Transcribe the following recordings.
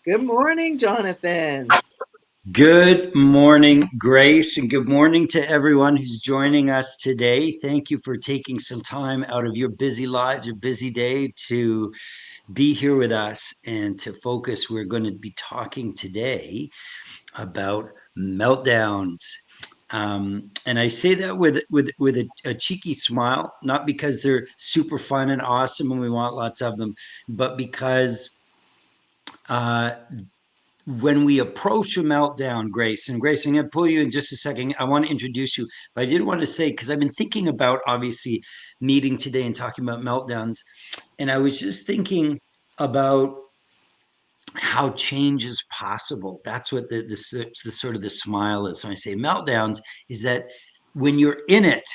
Good morning, Jonathan. Good morning, Grace, and good morning to everyone who's joining us today. Thank you for taking some time out of your busy lives, your busy day to be here with us and to focus. We're going to be talking today about meltdowns. And I say that with a cheeky smile, not because they're super fun and awesome and we want lots of them, but because uh, when we approach a meltdown, Grace, and Grace, I'm going to pull you in just a second. I want to introduce you, but I did want to say, because I've been thinking about obviously meeting today and talking about meltdowns, and I was just thinking about how change is possible. That's what the sort of the smile is. When I say meltdowns, is that when you're in it,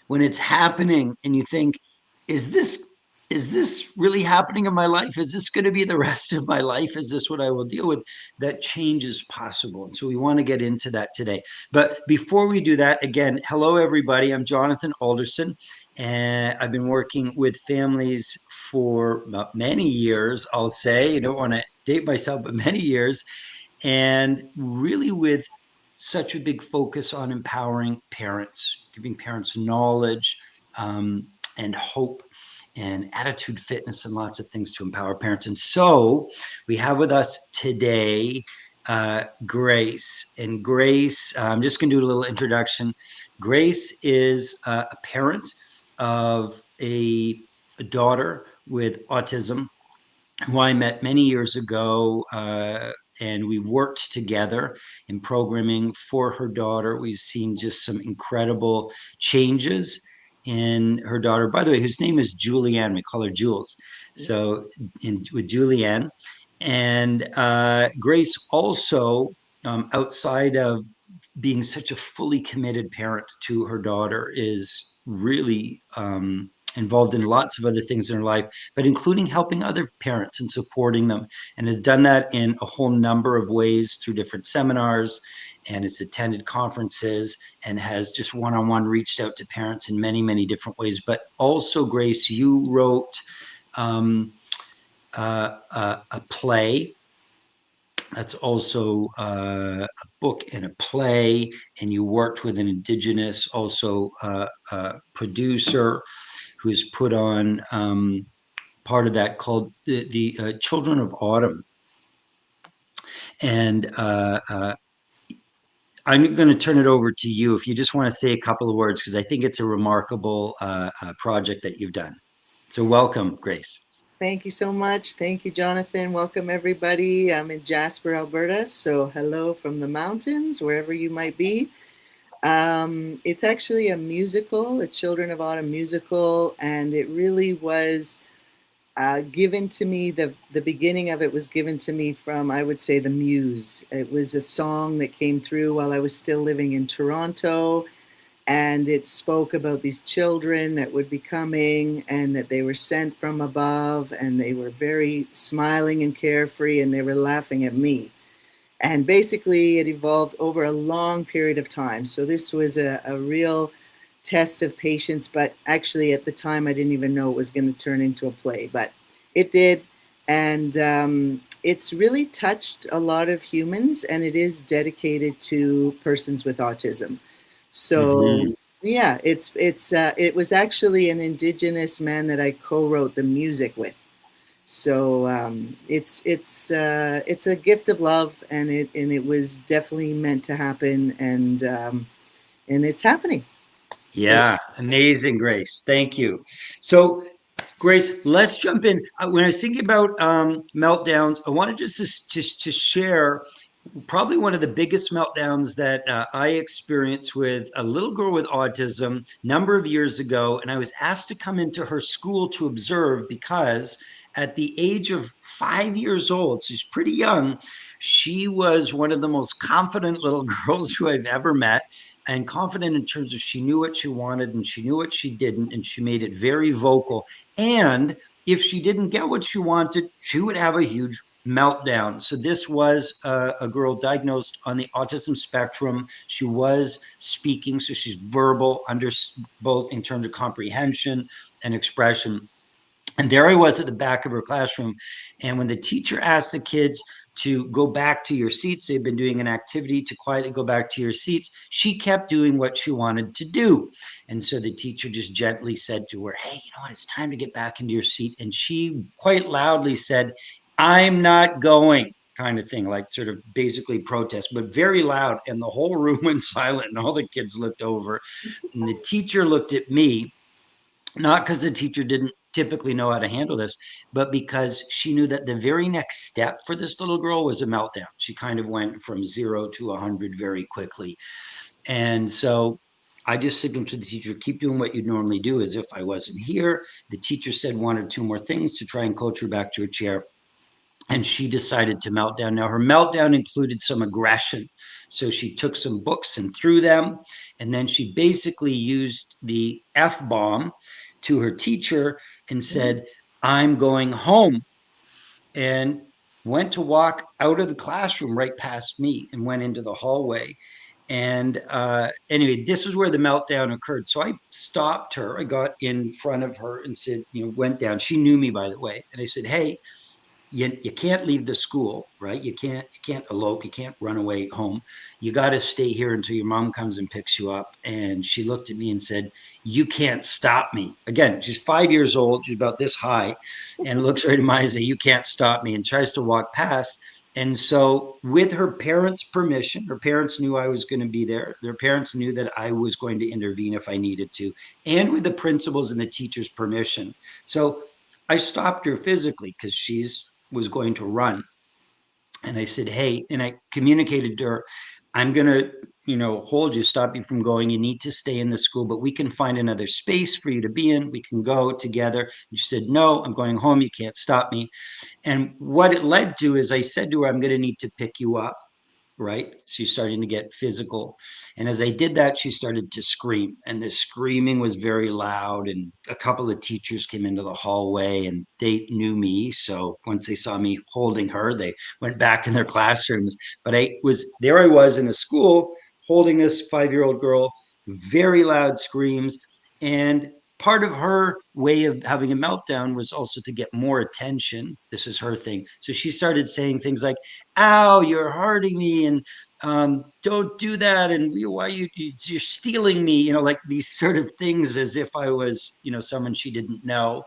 when it's happening, and you think, is this is this really happening in my life? Is this going to be the rest of my life? Is this what I will deal with? That change is possible. And so we want to get into that today. But before we do that, again, hello, everybody. I'm Jonathan Alderson, and I've been working with families for many years, I'll say. I don't want to date myself, but many years, and really with such a big focus on empowering parents, giving parents knowledge and hope and attitude fitness and lots of things to empower parents. And so we have with us today Grace. And Grace, I'm just going to do a little introduction. Grace is a parent of a daughter with autism who I met many years ago. And we worked together in programming for her daughter. We've seen just some incredible changes in her daughter, by the way, whose name is Julianne. We call her Jules. So, with Julianne. And Grace also, outside of being such a fully committed parent to her daughter, is really involved in lots of other things in her life, but including helping other parents and supporting them, and has done that in a whole number of ways through different seminars, and has attended conferences, and has just one-on-one reached out to parents in many, many different ways. But also, Grace, you wrote a play that's also a book and a play, and you worked with an Indigenous also producer who's put on part of that called the Children of Autumn. And I'm going to turn it over to you if you just want to say a couple of words, because I think it's a remarkable project that you've done. So welcome, Grace. Thank you so much. Thank you, Jonathan. Welcome, everybody. I'm in Jasper, Alberta. So, hello from the mountains, wherever you might be. It's actually a musical, a Children of Autumn musical, and it really was given to me. The beginning of it was given to me from, I would say, the muse. It was a song that came through while I was still living in Toronto, and it spoke about these children that would be coming and that they were sent from above, and they were very smiling and carefree, and they were laughing at me. And basically it evolved over a long period of time. So this was a real test of patience, but actually at the time I didn't even know it was going to turn into a play, but it did. And it's really touched a lot of humans, and it is dedicated to persons with autism. So Mm-hmm. yeah, it was actually an Indigenous man that I co-wrote the music with. So it's a gift of love, and it was definitely meant to happen, and it's happening. So Yeah, amazing, Grace. Thank you. So, Grace, let's jump in. When I was thinking about meltdowns, I wanted just to share probably one of the biggest meltdowns that I experienced with a little girl with autism a number of years ago. And I was asked to come into her school to observe because at the age of 5 years old, she's pretty young, she was one of the most confident little girls who I've ever met. And confident in terms of she knew what she wanted and she knew what she didn't, and she made it very vocal. And if she didn't get what she wanted, she would have a huge meltdown. So this was a girl diagnosed on the autism spectrum. She was speaking, so she's verbal, under both in terms of comprehension and expression. And there I was at the back of her classroom. And when the teacher asked the kids to go back to your seats. They've been doing an activity to quietly go back to your seats. She kept doing what she wanted to do. And so the teacher just gently said to her, hey, you know what? It's time to get back into your seat. And she quite loudly said, I'm not going, kind of thing, like sort of basically protest, but very loud. And the whole room went silent and all the kids looked over. And the teacher looked at me, not because the teacher didn't typically know how to handle this, but because she knew that the very next step for this little girl was a meltdown. She kind of went from 0 to 100 very quickly. And so I just signaled to the teacher, keep doing what you'd normally do, as if I wasn't here. The teacher said one or two more things to try and coach her back to her chair, and she decided to melt down. Now, her meltdown included some aggression. So she took some books and threw them. And then she basically used the F bomb to her teacher and said, I'm going home. And went to walk out of the classroom right past me and went into the hallway. And anyway, this is where the meltdown occurred. So I stopped her. I got in front of her and said, went down. She knew me, by the way. And I said, hey, you can't leave the school, right? You can't elope, you can't run away home. You got to stay here until your mom comes and picks you up. And she looked at me and said, you can't stop me. Again, she's 5 years old, she's about this high, and looks right at my eyes and says, you can't stop me, and tries to walk past. And so, with her parents' permission, her parents knew I was going to be there. Their parents knew that I was going to intervene if I needed to, and with the principals and the teachers' permission. So I stopped her physically because she's was going to run. And I said, hey, and I communicated to her, I'm going to, hold you, stop you from going. You need to stay in the school, but we can find another space for you to be in. We can go together. And she said, no, I'm going home. You can't stop me. And what it led to is I said to her, I'm going to need to pick you up, right? She's starting to get physical. And as I did that, she started to scream. And the screaming was very loud. And a couple of teachers came into the hallway and they knew me. So once they saw me holding her, they went back in their classrooms. But I was in a school holding this 5-year-old girl, very loud screams. And part of her way of having a meltdown was also to get more attention. This is her thing. So she started saying things like, ow, you're hurting me, and don't do that, and why you're stealing me, like these sort of things, as if I was, someone she didn't know.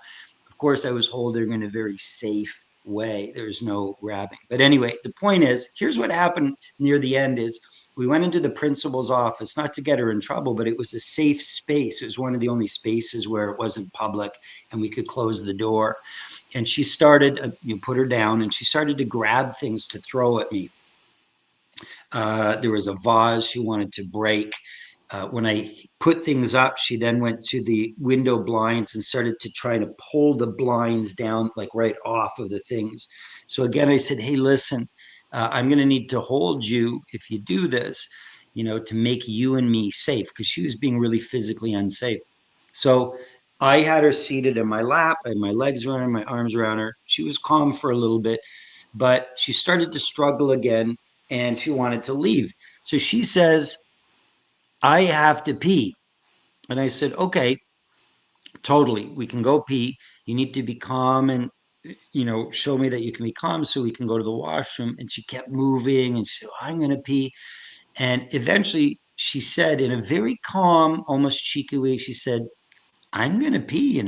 Of course, I was holding her in a very safe way. There's no grabbing. But anyway, the point is, here's what happened near the end is we went into the principal's office, not to get her in trouble, but it was a safe space. It was one of the only spaces where it wasn't public and we could close the door. And she started, you put her down, and she started to grab things to throw at me. There was a vase she wanted to break. When I put things up, she then went to the window blinds and started to try to pull the blinds down, like right off of the things. So again, I said, hey, listen, I'm going to need to hold you if you do this, to make you and me safe, because she was being really physically unsafe. So I had her seated in my lap, and my legs around her, my arms around her. She was calm for a little bit, but she started to struggle again and she wanted to leave. So she says, I have to pee. And I said, okay, totally. We can go pee. You need to be calm and, show me that you can be calm so we can go to the washroom. And she kept moving and she said, oh, I'm going to pee. And eventually she said, in a very calm, almost cheeky way, she said, I'm going to pee.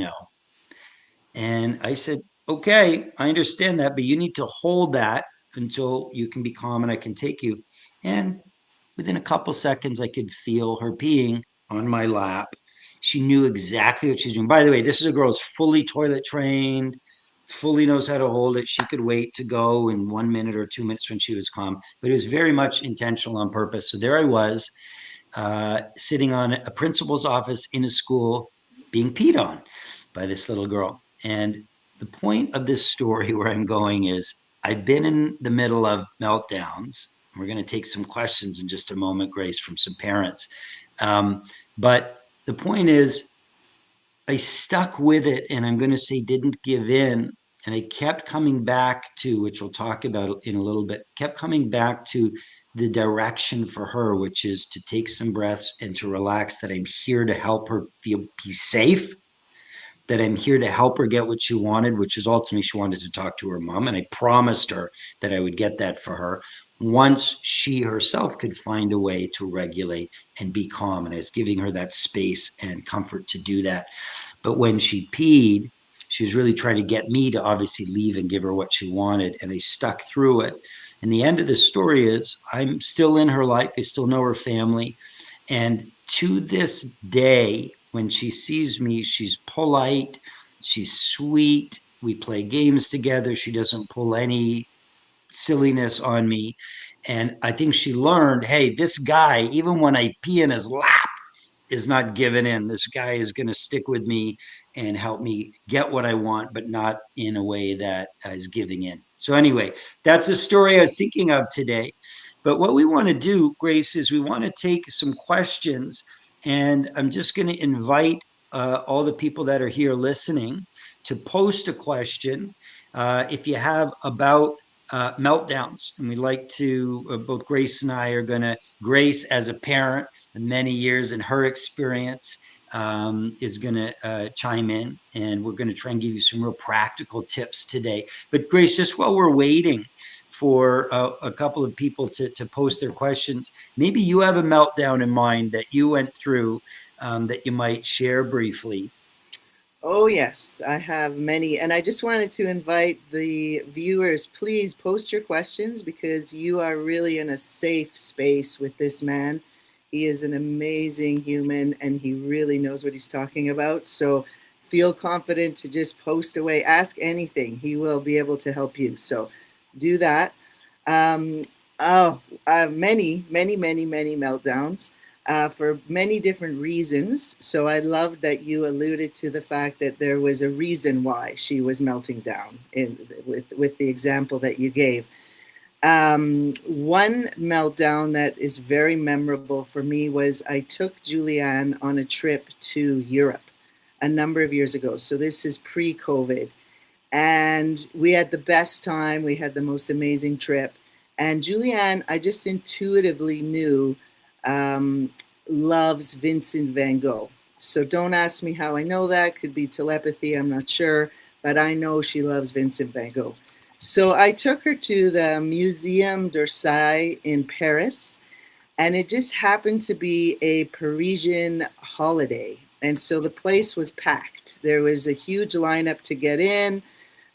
And I said, okay, I understand that, but you need to hold that until you can be calm and I can take you. And within a couple seconds, I could feel her peeing on my lap. She knew exactly what she's doing. By the way, this is a girl who's fully toilet trained, fully knows how to hold it. She could wait to go in 1 minute or 2 minutes when she was calm, but it was very much intentional on purpose. So there I was, sitting on a principal's office in a school being peed on by this little girl. And the point of this story, where I'm going, is I've been in the middle of meltdowns. We're going to take some questions in just a moment, Grace, from some parents. But the point is, I stuck with it, and I'm going to say didn't give in. And I kept coming back to, which we'll talk about in a little bit, kept coming back to the direction for her, which is to take some breaths and to relax, that I'm here to help her feel be safe, that I'm here to help her get what she wanted, which is ultimately she wanted to talk to her mom. And I promised her that I would get that for her once she herself could find a way to regulate and be calm. And I was giving her that space and comfort to do that. But when she peed, she was really trying to get me to obviously leave and give her what she wanted. And I stuck through it. And the end of the story is I'm still in her life. I still know her family. And to this day, when she sees me, she's polite, she's sweet. We play games together. She doesn't pull any silliness on me. And I think she learned, hey, this guy, even when I pee in his lap, is not giving in. This guy is going to stick with me and help me get what I want, but not in a way that is giving in. So, anyway, that's a story I was thinking of today. But what we want to do, Grace, is we want to take some questions. And I'm just going to invite all the people that are here listening to post a question if you have about meltdowns. And we'd like to, both Grace and I are going to, Grace as a parent, many years and her experience is going to chime in, and we're going to try and give you some real practical tips today. But Grace, just while we're waiting for a couple of people to post their questions, maybe you have a meltdown in mind that you went through that you might share briefly. Oh, yes, I have many. And I just wanted to invite the viewers, please post your questions because you are really in a safe space with this man. He is an amazing human and he really knows what he's talking about. So feel confident to just post away, ask anything. He will be able to help you. So do that. Um, many meltdowns for many different reasons. So I loved that you alluded to the fact that there was a reason why she was melting down with the example that you gave. One meltdown that is very memorable for me was I took Julianne on a trip to Europe a number of years ago. So this is pre-COVID. And we had the best time. We had the most amazing trip. And Julianne, I just intuitively knew um, loves Vincent van Gogh. So don't ask me how I know that. Could be telepathy, I'm not sure. But I know she loves Vincent van Gogh. So I took her to the Museum d'Orsay in Paris. And it just happened to be a Parisian holiday. And so the place was packed. There was a huge lineup to get in.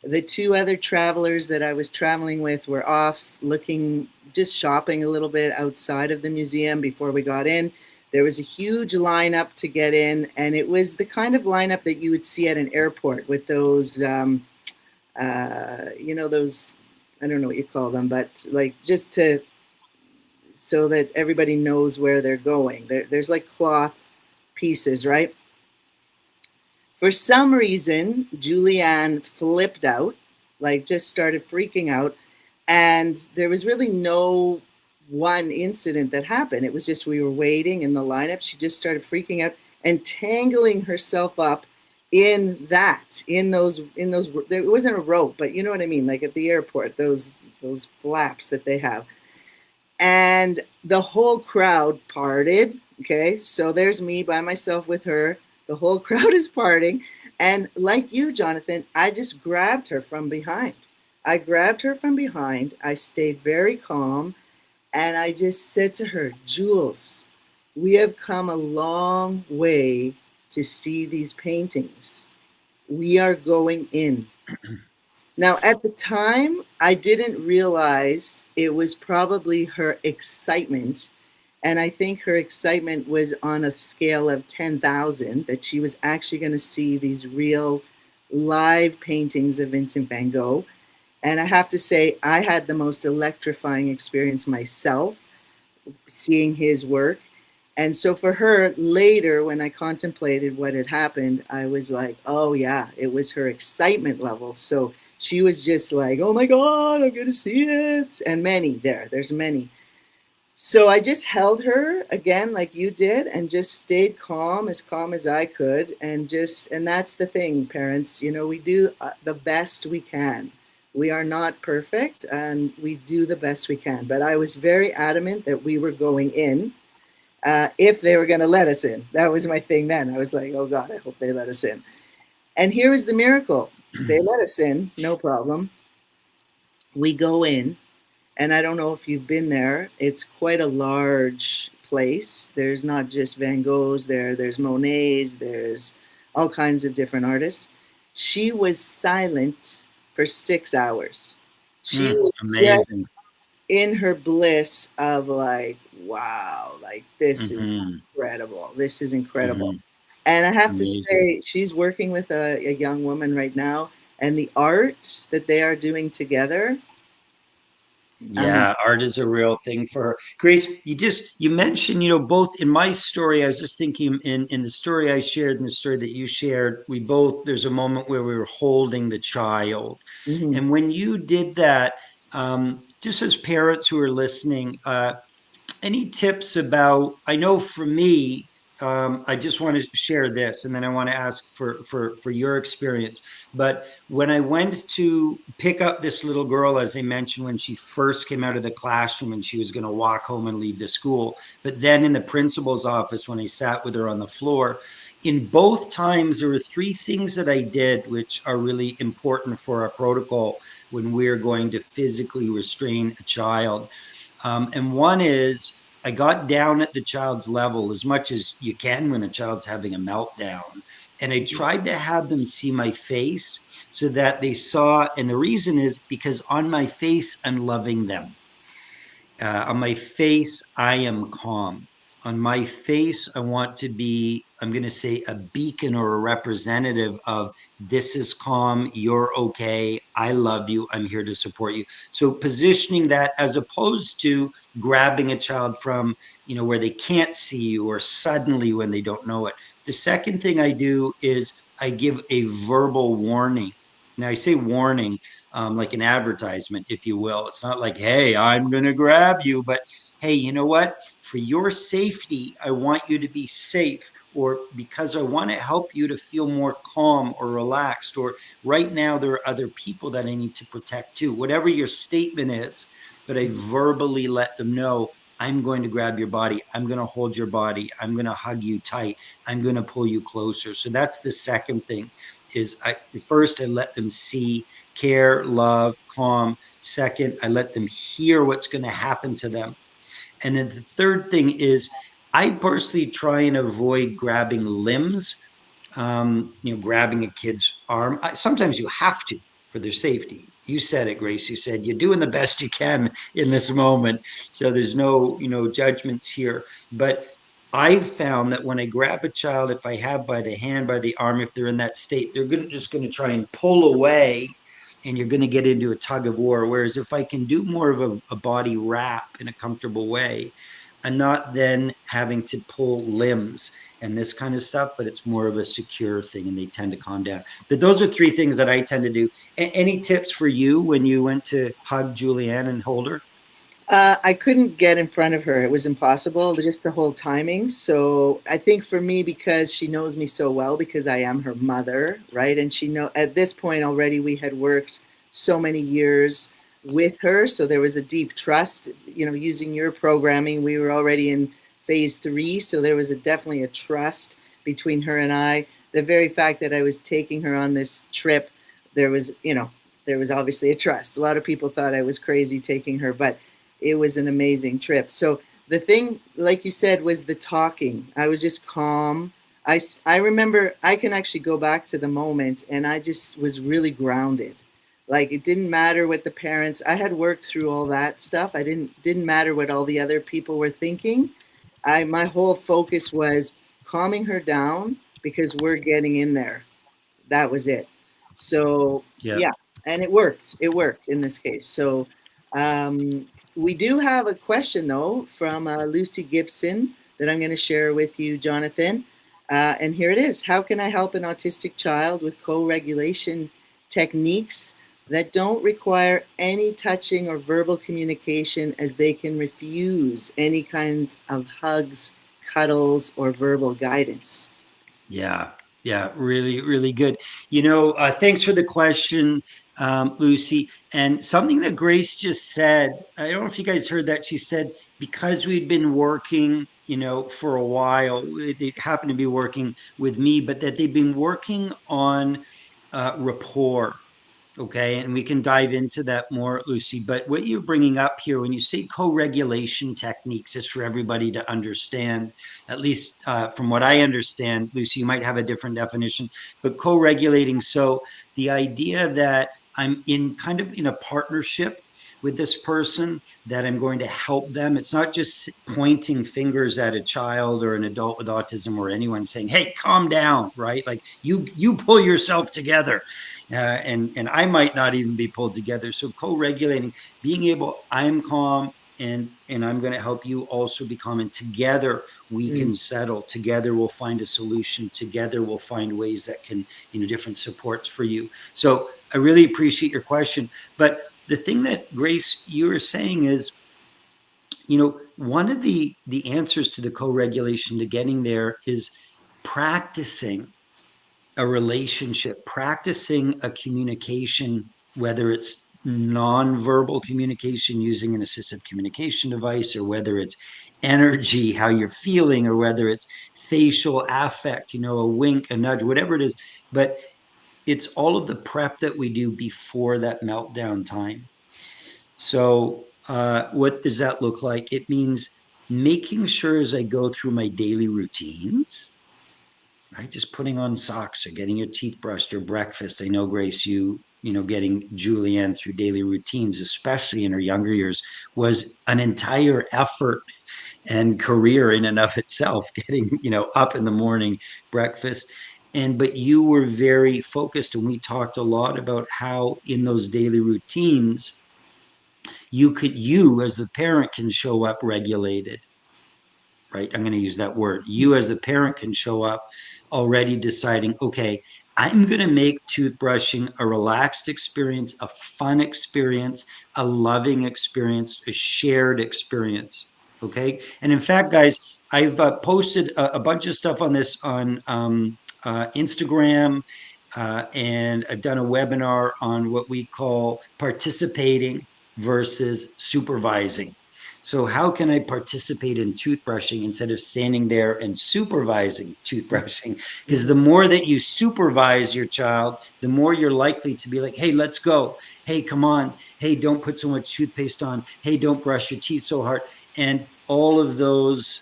The two other travelers that I was traveling with were off looking, just shopping a little bit outside of the museum before we got in. There was a huge lineup to get in, and it was the kind of lineup that you would see at an airport with those, those, I don't know what you call them, but like just to, so that everybody knows where they're going. There's like cloth pieces, right? For some reason, Julianne flipped out, like just started freaking out. And there was really no one incident that happened. It was just we were waiting in the lineup. She just started freaking out and tangling herself up in those, there wasn't a rope, but you know what I mean? Like at the airport, those flaps that they have. And the whole crowd parted. Okay. So there's me by myself with her. The whole crowd is parting. And like you, Jonathan, I just grabbed her from behind. I grabbed her from behind. I stayed very calm. And I just said to her, Jules, we have come a long way to see these paintings. We are going in. Now, at the time, I didn't realize it was probably her excitement. And I think her excitement was on a scale of 10,000, that she was actually going to see these real live paintings of Vincent van Gogh. And I have to say, I had the most electrifying experience myself seeing his work. And so for her, later, when I contemplated what had happened, I was like, oh, yeah, it was her excitement level. So she was just like, oh, my God, I'm going to see it. And there's many. So I just held her again, like you did, and just stayed calm as I could. And that's the thing, parents, we do the best we can. We are not perfect and we do the best we can. But I was very adamant that we were going in if they were going to let us in. That was my thing then. I was like, oh God, I hope they let us in. And here is the miracle. They let us in, no problem. We go in, and I don't know if you've been there. It's quite a large place. There's not just Van Goghs there, there's Monets, there's all kinds of different artists. She was silent for 6 hours. She was just Amazing. in her bliss of like, wow, like this is Hmm. incredible. This is incredible. Hmm. And I have to Amazing. say, she's working with a young woman right now, and the art that they are doing together, um, Yeah, art is a real thing for her. Grace, you mentioned, both in my story, I was just thinking in the story I shared and the story that you shared, there's a moment where we were holding the child. mhm, And when you did that, just as parents who are listening, any tips about, I know for me, I just want to share this and then I want to ask for your experience. But when I went to pick up this little girl, as I mentioned, when she first came out of the classroom and she was going to walk home and leave the school, but then in the principal's office when I sat with her on the floor, in both times there were three things that I did which are really important for our protocol when we're going to physically restrain a child. And one is, I got down at the child's level as much as you can when a child's having a meltdown. And I tried to have them see my face so that they saw. And the reason is because on my face, I'm loving them. On my face, I am calm. On my face, I want to be, I'm going to say, a beacon or a representative of this is calm, you're okay, I love you, I'm here to support you. So positioning that as opposed to grabbing a child from, where they can't see you or suddenly when they don't know it. The second thing I do is I give a verbal warning. Now, I say warning like an advertisement, if you will. It's not like, hey, I'm going to grab you, but hey, you know what? For your safety, I want you to be safe, or because I want to help you to feel more calm or relaxed, or right now there are other people that I need to protect too. Whatever your statement is, but I verbally let them know. I'm going to grab your body. I'm going to hold your body. I'm going to hug you tight. I'm going to pull you closer. So that's the second thing is first I let them see care, love, calm. Second, I let them hear what's going to happen to them. And then the third thing is I personally try and avoid grabbing limbs, grabbing a kid's arm. Sometimes you have to for their safety. You said it, Grace. You said you're doing the best you can in this moment. So there's no, judgments here. But I found that when I grab a child, if I have by the hand, by the arm, if they're in that state, they're just going to try and pull away and you're going to get into a tug of war. Whereas if I can do more of a body wrap in a comfortable way, I'm not then having to pull limbs and this kind of stuff, but it's more of a secure thing and they tend to calm down. But those are three things that I tend to do. Any tips for you when you went to hug Julianne and hold her? I couldn't get in front of her. It was impossible, just the whole timing. So I think for me, because she knows me so well, because I am her mother, right? And she know at this point already we had worked so many years with her, so there was a deep trust. Using your programming, we were already in phase 3, so there was definitely a trust between her and I. The very fact that I was taking her on this trip, there was, there was obviously a trust. A lot of people thought I was crazy taking her, but it was an amazing trip. So the thing, like you said, was the talking. I was just calm. I remember I can actually go back to the moment and I just was really grounded. Like it didn't matter what the parents, I had worked through all that stuff. I didn't matter what all the other people were thinking. My whole focus was calming her down because we're getting in there. That was it. So Yeah. yeah, and it worked. It worked in this case. So we do have a question though from Lucy Gibson that I'm going to share with you, Jonathan. And here it is: how can I help an autistic child with co-regulation techniques that don't require any touching or verbal communication, as they can refuse any kinds of hugs, cuddles, or verbal guidance? Yeah. Yeah, really, really good. Thanks for the question, Lucy. And something that Grace just said, I don't know if you guys heard that. She said, because we'd been working, for a while, they happened to be working with me, but that they've been working on rapport. Okay, and we can dive into that more, Lucy. But what you're bringing up here, when you say co-regulation techniques, just for everybody to understand, at least from what I understand, Lucy, you might have a different definition, but co-regulating. So the idea that I'm in kind of in a partnership with this person, that I'm going to help them. It's not just pointing fingers at a child or an adult with autism or anyone saying, "Hey, calm down," right? Like you pull yourself together, and I might not even be pulled together. So co-regulating, being able, I'm calm, and I'm going to help you also be calm, and together we Mm, can settle. Together we'll find a solution. Together we'll find ways that can, different supports for you. So I really appreciate your question. But the thing that Grace you were saying is, one of the answers to the co-regulation, to getting there, is practicing a relationship, practicing a communication, whether it's nonverbal communication using an assistive communication device, or whether it's energy, how you're feeling, or whether it's facial affect, a wink, a nudge, whatever it is. But it's all of the prep that we do before that meltdown time. So, what does that look like? It means making sure as I go through my daily routines, right? Just putting on socks or getting your teeth brushed or breakfast. I know, Grace, getting Julianne through daily routines, especially in her younger years, was an entire effort and career in and of itself, getting, up in the morning, breakfast. But you were very focused, and we talked a lot about how in those daily routines, you as the parent can show up regulated, right? I'm going to use that word. You as a parent can show up already deciding, okay, I'm going to make toothbrushing a relaxed experience, a fun experience, a loving experience, a shared experience. Okay. And in fact, guys, I've posted a bunch of stuff on this on Instagram, and I've done a webinar on what we call participating versus supervising. So how can I participate in toothbrushing instead of standing there and supervising toothbrushing? Because the mhm. more that you supervise your child, the more you're likely to be like, hey, let's go. Hey, come on. Hey, don't put so much toothpaste on. Hey, don't brush your teeth so hard. And all of those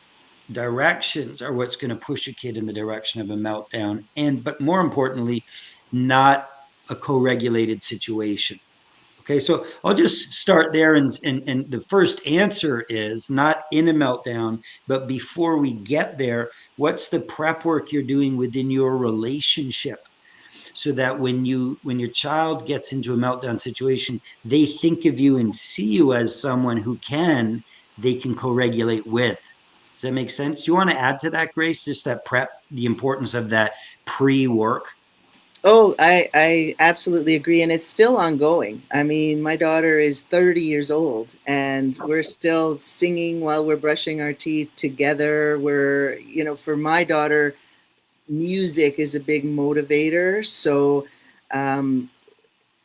directions are what's going to push a kid in the direction of a meltdown. But more importantly, not a co-regulated situation. Okay, so I'll just start there, and the first answer is not in a meltdown, but before we get there, what's the prep work you're doing within your relationship, so that when your child gets into a meltdown situation, they think of you and see you as someone who they can co-regulate with. Does that make sense? Do you want to add to that, Grace? Just that prep, the importance of that pre-work. Oh, I absolutely agree. And it's still ongoing. I mean, my daughter is 30 years old and we're still singing while we're brushing our teeth together. For my daughter, music is a big motivator. So um,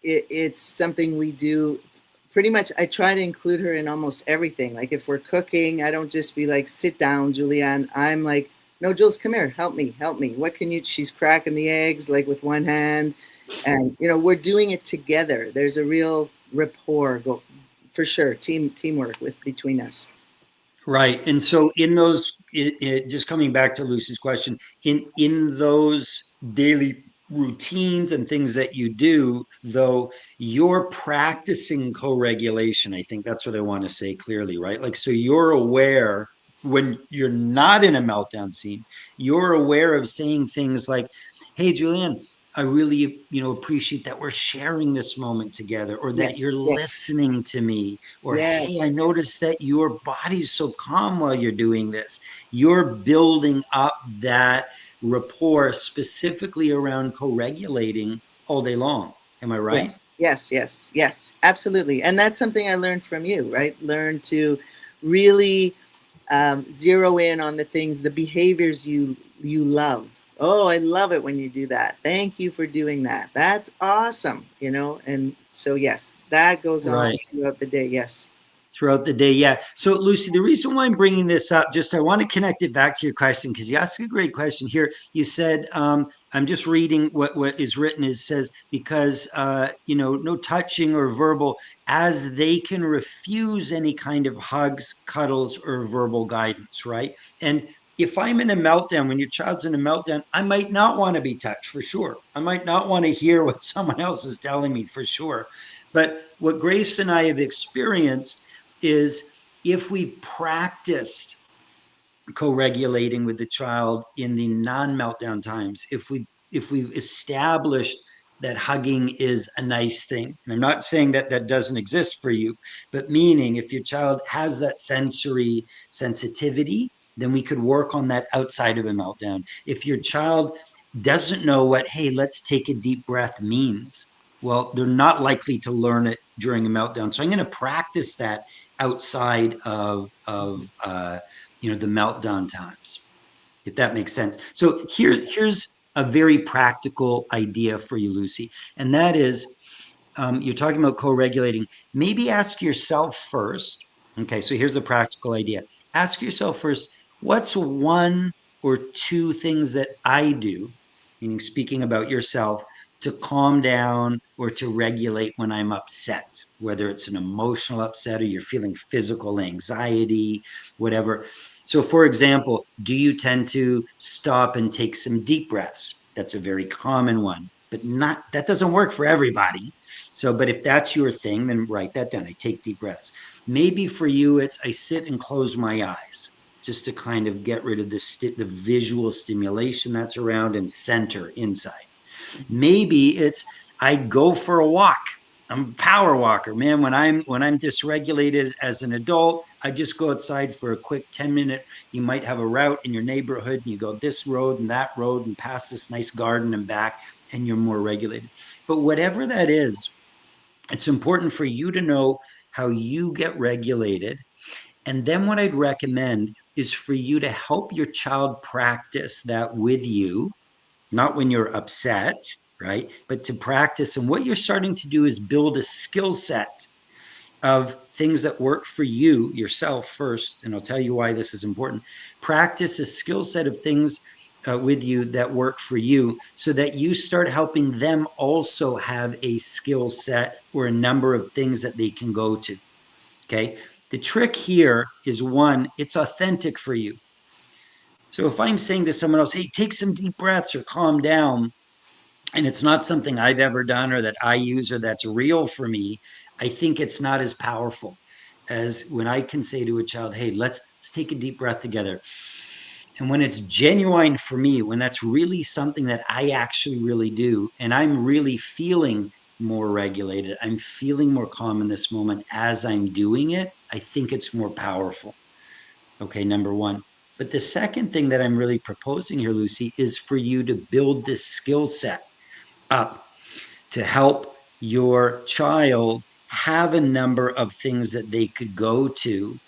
it's something we do pretty much. I try to include her in almost everything. Like if we're cooking, I don't just be like, sit down, Julianne. I'm like, no, Jules, come here, help me, help me. What can you? She's cracking the eggs like with one hand. And we're doing it together. There's a real rapport go for sure, teamwork with between us. Right. And so in those, just coming back to Lucy's question, in those daily routines and things that you do, though, you're practicing co-regulation. I think that's what I want to say clearly, right? Like, so you're aware when you're not in a meltdown scene, you're aware of saying things like, hey, Julianne, I really, appreciate that we're sharing this moment together, or that Yes, you're yes, listening to me, or yes, hey, I noticed that your body's so calm while you're doing this. You're building up that rapport specifically around co-regulating all day long. Am I right? yes, yes, yes, yes, absolutely. And that's something I learned from you, right? Learn to really zero in on the things, the behaviors you love. Oh, I love it when you do that. Thank you for doing that. That's awesome, And so, yes, that goes on Right. throughout the day. Yes. Throughout the day. Yeah. So, Lucy, the reason why I'm bringing this up, just I want to connect it back to your question because you asked a great question here. You said, I'm just reading what is written. It says, because, no touching or verbal, as they can refuse any kind of hugs, cuddles, or verbal guidance, right? And if I'm in a meltdown, when your child's in a meltdown, I might not want to be touched for sure. I might not want to hear what someone else is telling me for sure. But what Grace and I have experienced is if we've practiced co-regulating with the child in the non-meltdown times, if we've established that hugging is a nice thing, and I'm not saying that that doesn't exist for you, but meaning if your child has that sensory sensitivity, then we could work on that outside of a meltdown. If your child doesn't know what, hey, let's take a deep breath means, well, they're not likely to learn it during a meltdown. So I'm going to practice that outside of the meltdown times, if that makes sense. So here's a very practical idea for you, Lucy, and that is, you're talking about co-regulating. Maybe ask yourself first. Okay, so here's a practical idea. Ask yourself first, what's one or two things that I do, meaning speaking about yourself, to calm down or to regulate when I'm upset, whether it's an emotional upset or you're feeling physical anxiety, whatever. So, for example, do you tend to stop and take some deep breaths? That's a very common one, but not that doesn't work for everybody. So, but if that's your thing, then write that down. I take deep breaths. Maybe for you, it's I sit and close my eyes just to kind of get rid of the visual stimulation that's around and center inside. Maybe it's I go for a walk. I'm a power walker, man. When I'm dysregulated as an adult, I just go outside for a quick 10-minute. You might have a route in your neighborhood and you go this road and that road and past this nice garden and back, and you're more regulated. But whatever that is, it's important for you to know how you get regulated. And then what I'd recommend is for you to help your child practice that with you, not when you're upset, right? But to practice. And what you're starting to do is build a skill set of things that work for you yourself first. And I'll tell you why this is important. Practice a skill set of things with you that work for you so that you start helping them also have a skill set or a number of things that they can go to. Okay. The trick here is one, it's authentic for you. So if I'm saying to someone else, hey, take some deep breaths or calm down, and it's not something I've ever done or that I use or that's real for me, I think it's not as powerful as when I can say to a child, hey, let's take a deep breath together. And when it's genuine for me, when that's really something that I actually really do, and I'm really feeling more regulated, I'm feeling more calm in this moment as I'm doing it, I think it's more powerful. Okay, number one. But the second thing that I'm really proposing here, Lucy, is for you to build this skill set up to help your child have a number of things that they could go to.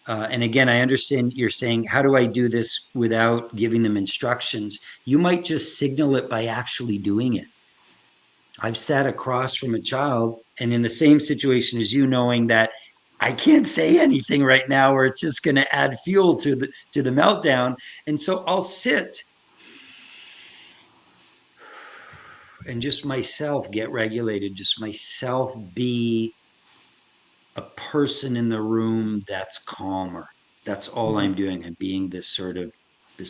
And again, I understand you're saying, how do I do this without giving them instructions? You might just signal it by actually doing it. I've sat across from a child and in the same situation as you, knowing that I can't say anything right now or it's just going to add fuel to the meltdown. And so I'll sit and just myself get regulated, just myself be a person in the room that's calmer. That's all Mhm. I'm doing. I'm being this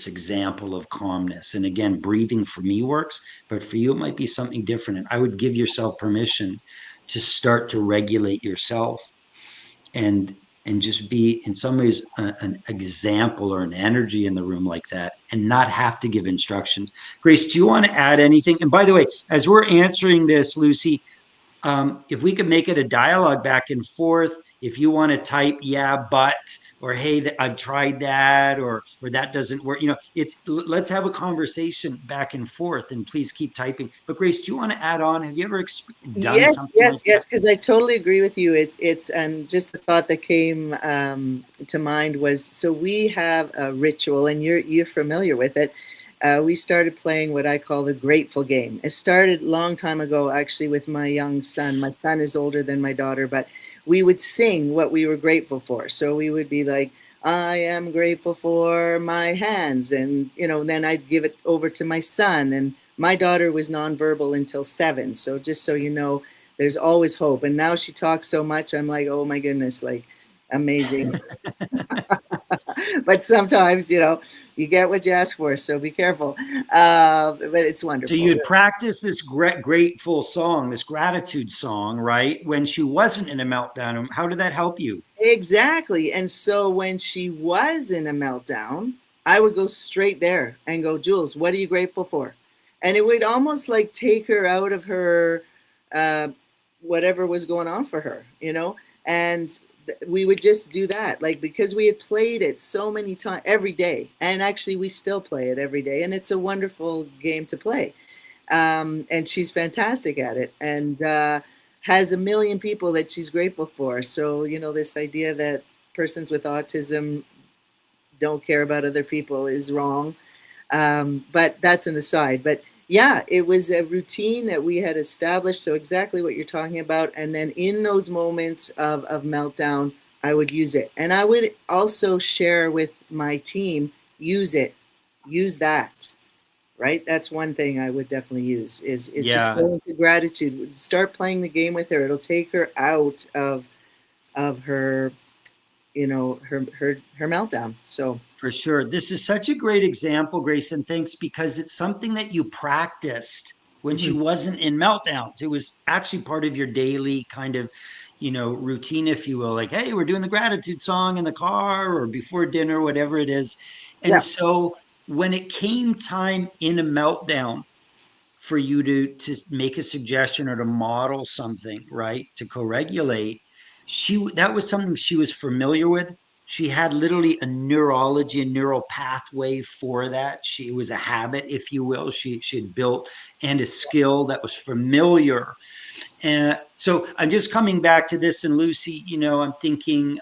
example of calmness. And again, breathing for me works, but for you, it might be something different. And I would give yourself permission to start to regulate yourself and just be in some ways an example or an energy in the room like that and not have to give instructions. Grace, do you want to add anything? And by the way, as we're answering this, Lucy, if we could make it a dialogue back and forth, if you want to type, yeah, but, or hey, I've tried that, or that doesn't work, it's let's have a conversation back and forth, and please keep typing. But Grace, do you want to add on? Have you ever done Yes, something like yes, that? yes, because I totally agree with you. And just the thought that came to mind was, so we have a ritual, and you're familiar with it, we started playing what I call the grateful game. It started a long time ago, actually, with my young son. My son is older than my daughter, but we would sing what we were grateful for. So we would be like, I am grateful for my hands. And, then I'd give it over to my son. And my daughter was nonverbal until 7. So just so you know, there's always hope. And now she talks so much, I'm like, oh my goodness, like amazing. But sometimes, you get what you ask for, so be careful. But it's So wonderful. you'd practice this grateful song, this gratitude song, right? When she wasn't in a meltdown, how did that help you? Exactly. And so when she was in a meltdown, I would go straight there and go, Jules, what are you grateful for? And it would almost like take her out of her uh, whatever was going on for her, and we would just do that, like, because we had played it so many times every day. And actually, we still play it every day. And it's a wonderful game to play. And she's fantastic at it, and has a million people that she's grateful for. So, this idea that persons with autism don't care about other people is wrong. But that's an aside. But yeah, it was a routine that we had established. So, exactly what you're talking about. And then in those moments of meltdown, I would use it. And I would also share with my team, use it, use that, right? That's one thing I would definitely use is just Yeah, go into gratitude. Start playing the game with her. It'll take her out of her, her meltdown. So for sure. This is such a great example, Grace, and thanks, because it's something that you practiced when she mhm. wasn't in meltdowns. It was actually part of your daily kind of, routine, if you will. Like, hey, we're doing the gratitude song in the car or before dinner, whatever it is. And Yeah. so when it came time in a meltdown, for you to make a suggestion or to model something, right, to co-regulate, she that was something she was familiar with. She had literally a neurology and neural pathway for that. She was a habit, if you will, she had built, and a skill that was familiar. And so I'm just coming back to this, and Lucy, I'm thinking,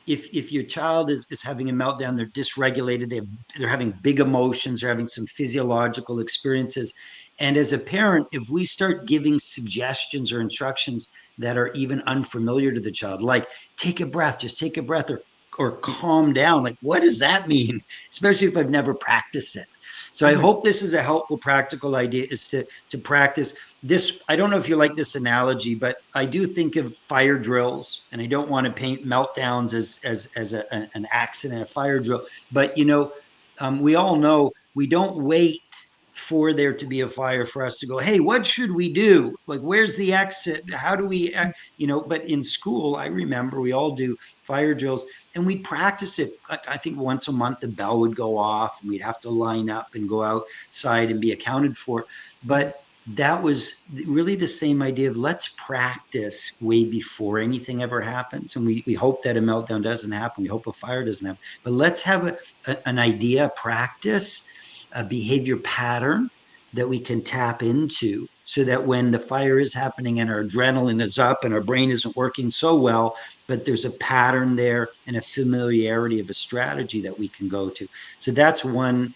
if your child is having a meltdown, they're dysregulated, they're having big emotions, they're having some physiological experiences. And as a parent, if we start giving suggestions or instructions that are even unfamiliar to the child, like take a breath, just take a breath, or calm down, like what does that mean? Especially if I've never practiced it. So I Mhm. hope this is a helpful practical idea, is to practice this. I don't know if you like this analogy, but I do think of fire drills, and I don't want to paint meltdowns as an accident, a fire drill. But we all know we don't wait for there to be a fire for us to go, hey, what should we do? Like, where's the exit? How do we, but in school, I remember we all do fire drills, and we practice it. I think once a month, the bell would go off and we'd have to line up and go outside and be accounted for. Mhm. But that was really the same idea of let's practice way before anything ever happens. And we hope that a meltdown doesn't happen. We hope a fire doesn't happen. But let's have an idea, a practice, a behavior pattern that we can tap into, so that when the fire is happening and our adrenaline is up and our brain isn't working so well, but there's a pattern there and a familiarity of a strategy that we can go to. So that's one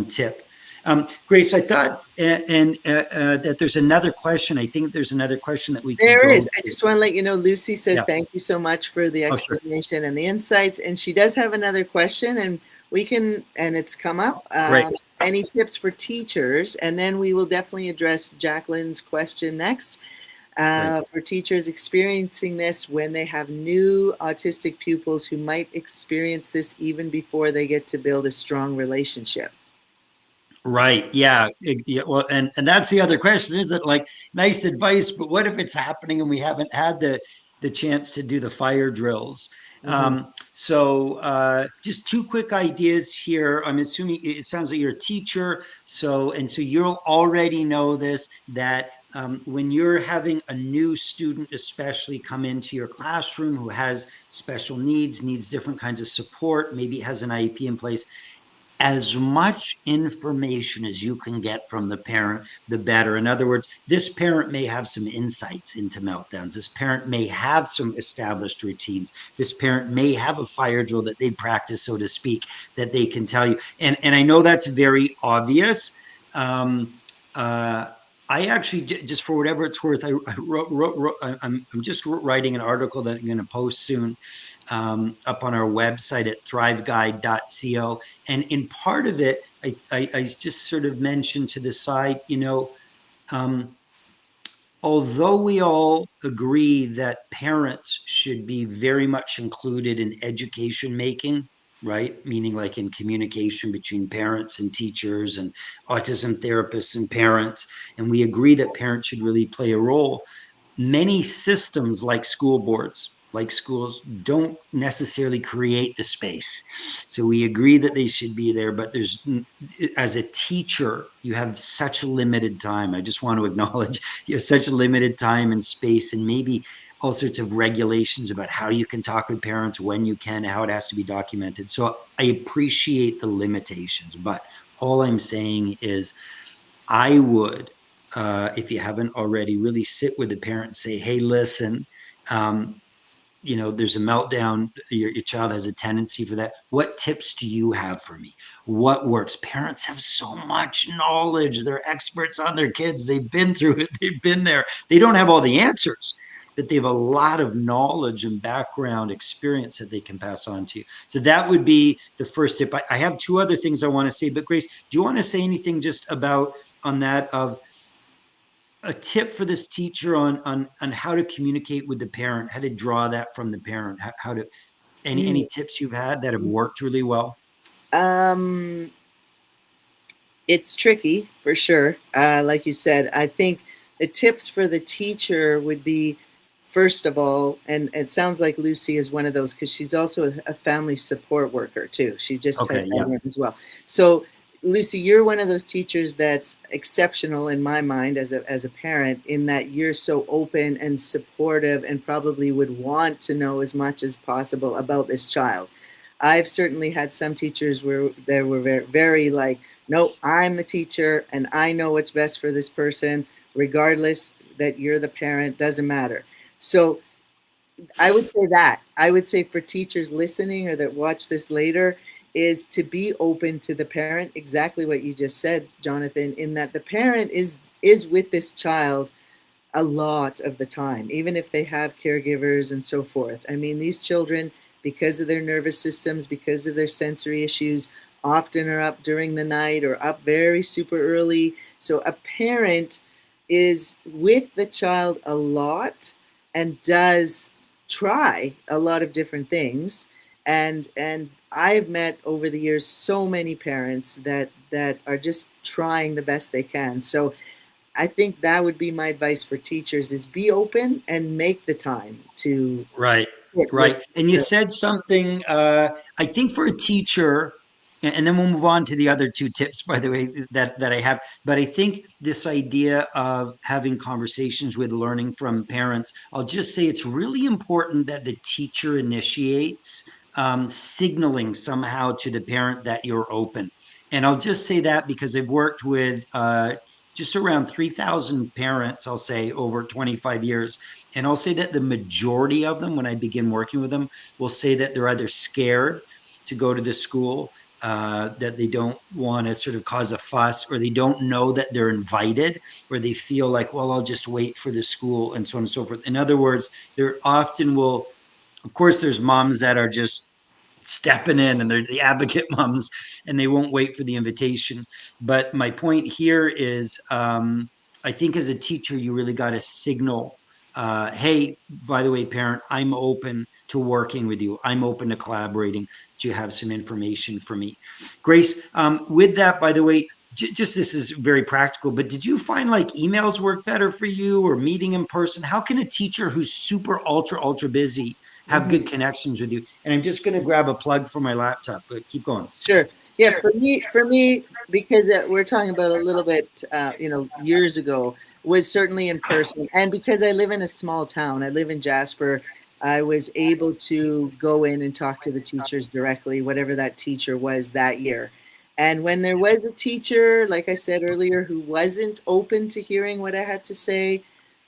tip. Grace, I thought, that there's another question. I think there's another question that we could There go is. I to. just want to let you know, Lucy says Yeah. thank you so much for the Oh, sure. explanation and the insights. And she does have another question, and and it's come up. Great. Any tips for teachers? And then we will definitely address Jacqueline's question next. Great. For teachers experiencing this when they have new autistic pupils who might experience this even before they get to build a strong relationship. Right. Yeah. Yeah. Well, and that's the other question, is it, like, nice advice, but what if it's happening and we haven't had the chance to do the fire drills? Mhm. So just two quick ideas here. I'm assuming it sounds like you're a teacher, so you'll already know this, that when you're having a new student, especially, come into your classroom who has special needs, needs different kinds of support, maybe has an IEP in place, as much information as you can get from the parent, the better. In other words, this parent may have some insights into meltdowns. This parent may have some established routines. This parent may have a fire drill that they practice, so to speak, that they can tell you. And I know that's very obvious. Um, uh, I actually, just for whatever it's worth, I wrote I'm just writing an article that I'm going to post soon, up on our website at thriveguide.co. And in part of it, I just sort of mentioned to the side, um, although we all agree that parents should be very much included in education making, right? Meaning like in communication between parents and teachers and autism therapists and parents. And we agree that parents should really play a role. Many systems like school boards, like schools, don't necessarily create the space. So we agree that they should be there, but as a teacher, you have such limited time. I just want to acknowledge you have such a limited time and space, and maybe all sorts of regulations about how you can talk with parents, when you can, how it has to be documented. So I appreciate the limitations, but all I'm saying is I would, if you haven't already, really sit with the parent and say, hey, listen, um, there's a meltdown. Your child has a tendency for that. What tips do you have for me? What works? Parents have so much knowledge. They're experts on their kids. They've been through it. They've been there. They don't have all the answers, but they have a lot of knowledge and background experience that they can pass on to you. So that would be the first tip. I have two other things I want to say, but Grace, do you want to say anything just about on that of a tip for this teacher on how to communicate with the parent, how to draw that from the parent, how to any Mm. tips you've had that have worked really well? Um, it's tricky for sure. Like you said, I think the tips for the teacher would be, first of all, and it sounds like Lucy is one of those because she's also a family support worker too. She just Okay, typed that yeah. in as well. So, Lucy, you're one of those teachers that's exceptional in my mind as a parent, in that you're so open and supportive and probably would want to know as much as possible about this child. I've certainly had some teachers where they were very, very like, no, I'm the teacher and I know what's best for this person, regardless that you're the parent, doesn't matter. So I would say that. I would say for teachers listening or that watch this later is to be open to the parent, exactly what you just said, Jonathan, in that the parent is with this child a lot of the time, even if they have caregivers and so forth. I mean, these children, because of their nervous systems, because of their sensory issues, often are up during the night or up very super early. So a parent is with the child a lot and does try a lot of different things. And I've met over the years so many parents that are just trying the best they can. So I think that would be my advice for teachers is be open and make the time to Right, sit with right. And you the, said something, I think for a teacher, and then we'll move on to the other two tips, by the way, that I have. But I think this idea of having conversations with learning from parents, I'll just say it's really important that the teacher initiates, signaling somehow to the parent that you're open. And I'll just say that because I've worked with just around 3,000 parents, I'll say, over 25 years. And I'll say that the majority of them, when I begin working with them, will say that they're either scared to go to the school, that they don't want to sort of cause a fuss, or they don't know that they're invited, or they feel like, well, I'll just wait for the school, and so on and so forth. In other words, there often will, of course, there's moms that are just stepping in and they're the advocate moms and they won't wait for the invitation. But my point here is, I think as a teacher, you really got to signal, hey, by the way, parent, I'm open to working with you. I'm open to collaborating. Do you have some information for me? Grace, with that, by the way, just this is very practical, but did you find like emails work better for you or meeting in person? How can a teacher who's super ultra busy have good Mhm. connections with you? And I'm just going to grab a plug for my laptop, but keep going. Sure. Yeah, for me, because we're talking about a little bit, years ago, was certainly in person. And because I live in a small town, I live in Jasper, I was able to go in and talk to the teachers directly, whatever that teacher was that year. And when there was a teacher, like I said earlier, who wasn't open to hearing what I had to say,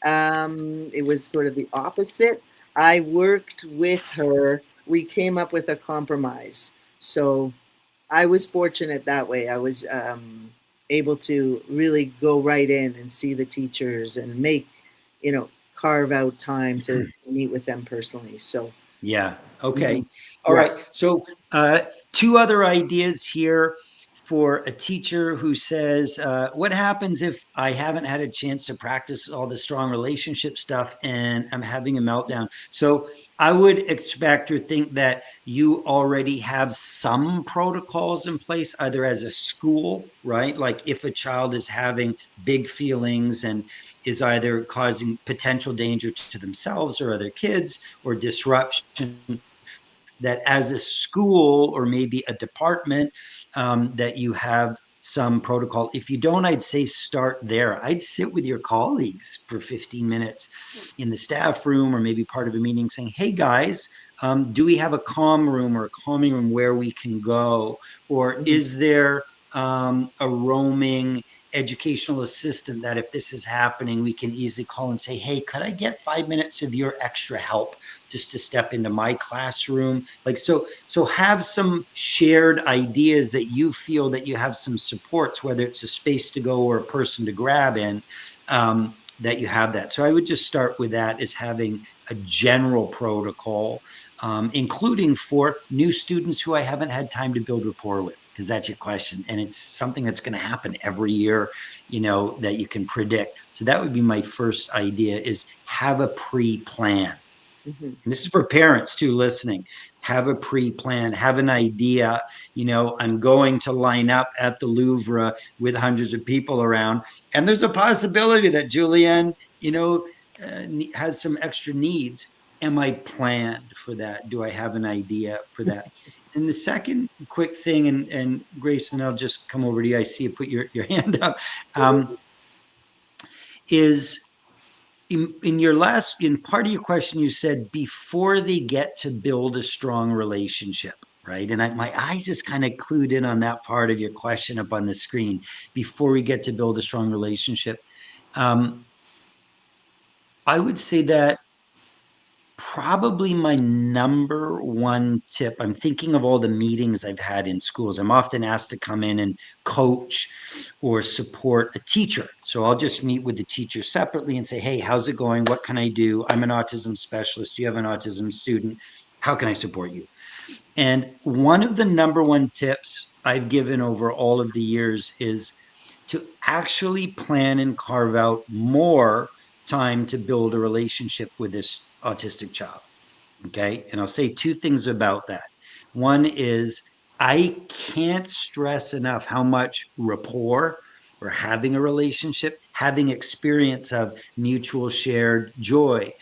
it was sort of the opposite. I worked with her. We came up with a compromise. So I was fortunate that way. I was able to really go right in and see the teachers and make, carve out time to meet with them personally. So, Yeah. Okay. mhm, All yeah. right. So, two other ideas here for a teacher who says, what happens if I haven't had a chance to practice all the strong relationship stuff and I'm having a meltdown? So, I would expect or think that you already have some protocols in place, either as a school, right? Like if a child is having big feelings and is either causing potential danger to themselves or other kids or disruption, that as a school or maybe a department, that you have some protocol. If you don't, I'd say start there. I'd sit with your colleagues for 15 minutes in the staff room or maybe part of a meeting saying, hey guys, do we have a calm room or a calming room where we can go? Or Mhm, is there a roaming educational assistant that if this is happening, we can easily call and say, hey, could I get 5 minutes of your extra help just to step into my classroom? Like, so have some shared ideas that you feel that you have some supports, whether it's a space to go or a person to grab in, that you have that. So I would just start with that, as having a general protocol, including for new students who I haven't had time to build rapport with, because that's your question, and it's something that's going to happen every year, that you can predict. So that would be my first idea: is have a pre-plan. mhm, And this is for parents too listening. Have a pre-plan, have an idea. I'm going to line up at the Louvre with hundreds of people around, and there's a possibility that Julianne, has some extra needs. Am I planned for that? Do I have an idea for that? And the second quick thing, and Grace, and I'll just come over to you. I see you put your hand up. Um, is in your last, in part of your question, you said before they get to build a strong relationship, right? And my eyes just kind of clued in on that part of your question up on the screen. Before we get to build a strong relationship, um, I would say that probably my number one tip. I'm thinking of all the meetings I've had in schools. I'm often asked to come in and coach or support a teacher. So I'll just meet with the teacher separately and say, hey, how's it going? What can I do? I'm an autism specialist. Do you have an autism student? How can I support you? And one of the number one tips I've given over all of the years is to actually plan and carve out more time to build a relationship with this autistic child. Okay. And I'll say two things about that. One is, I can't stress enough how much rapport or having a relationship, having experience of mutual shared joy,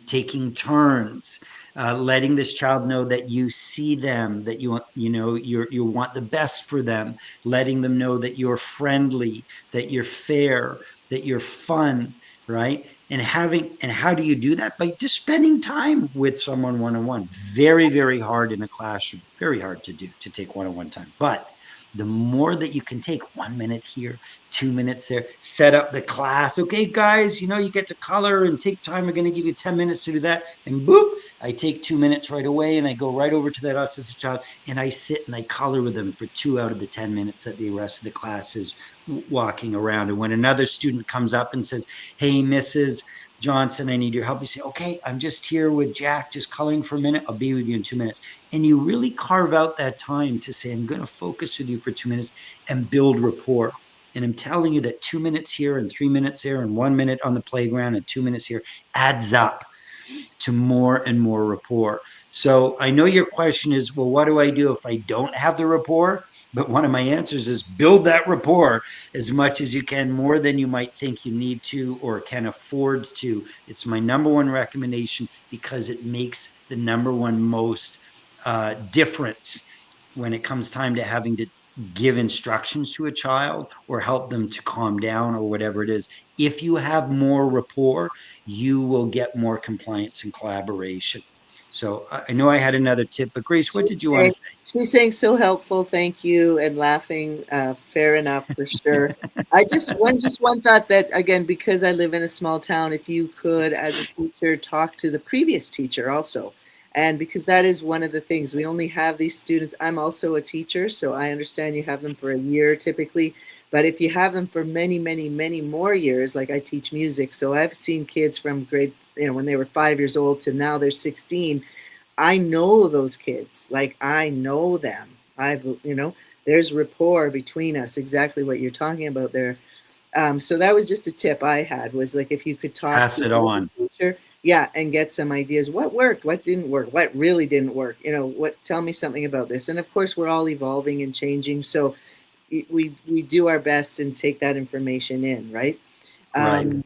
taking turns, letting this child know that you see them, that you want the best for them, letting them know that you're friendly, that you're fair, that you're fun, right? And how do you do that? By just spending time with someone one-on-one. Very, very hard in a classroom, very hard to do, to take one-on-one time. But the more that you can take 1 minute here, 2 minutes there, set up the class. Okay, guys, you get to color and take time. We're going to give you 10 minutes to do that. And boop, I take 2 minutes right away and I go right over to that autistic child and I sit and I color with them for 2 out of the 10 minutes that the rest of the class is walking around. And when another student comes up and says, hey, Mrs. Johnson, I need your help, you say, okay, I'm just here with Jack, just coloring for a minute. I'll be with you in 2 minutes. And you really carve out that time to say, I'm going to focus with you for 2 minutes and build rapport. And I'm telling you that 2 minutes here and 3 minutes there and 1 minute on the playground and 2 minutes here adds up to more and more rapport. So I know your question is, well, what do I do if I don't have the rapport? But one of my answers is build that rapport as much as you can, more than you might think you need to or can afford to. It's my number one recommendation because it makes the number one most difference when it comes time to having to give instructions to a child or help them to calm down or whatever it is. If you have more rapport, you will get more compliance and collaboration. So I know I had another tip, but Grace, what She's did you want to saying, say? she's saying so helpful, thank you, and laughing. Fair enough for sure. I just one thought that again, because I live in a small town, if you could, as a teacher, talk to the previous teacher also, and because that is one of the things we only have these students. I'm also a teacher, so I understand you have them for a year typically, but if you have them for many, many, many more years, like I teach music, so I've seen kids from grade, when they were 5 years old to now they're 16. I know those kids. Like I know them. There's rapport between us. Exactly what you're talking about there. So that was just a tip I had was like if you could talk Pass to it the on. teacher, yeah, and get some ideas. What worked? What didn't work? What really didn't work? What? Tell me something about this. And of course, we're all evolving and changing. So we do our best and take that information in, right? Right.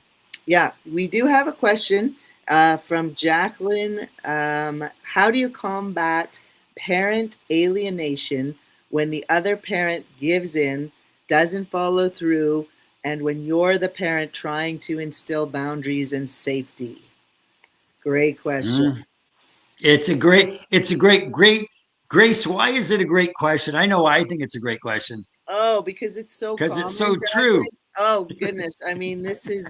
Yeah, we do have a question from Jacqueline. How do you combat parent alienation when the other parent gives in, doesn't follow through, and when you're the parent trying to instill boundaries and safety? Great question. Mm. It's a great, Grace. Why is it a great question? I know I think it's a great question Oh, because it's so because it's common, so true. Jacqueline. Oh goodness. I mean, this is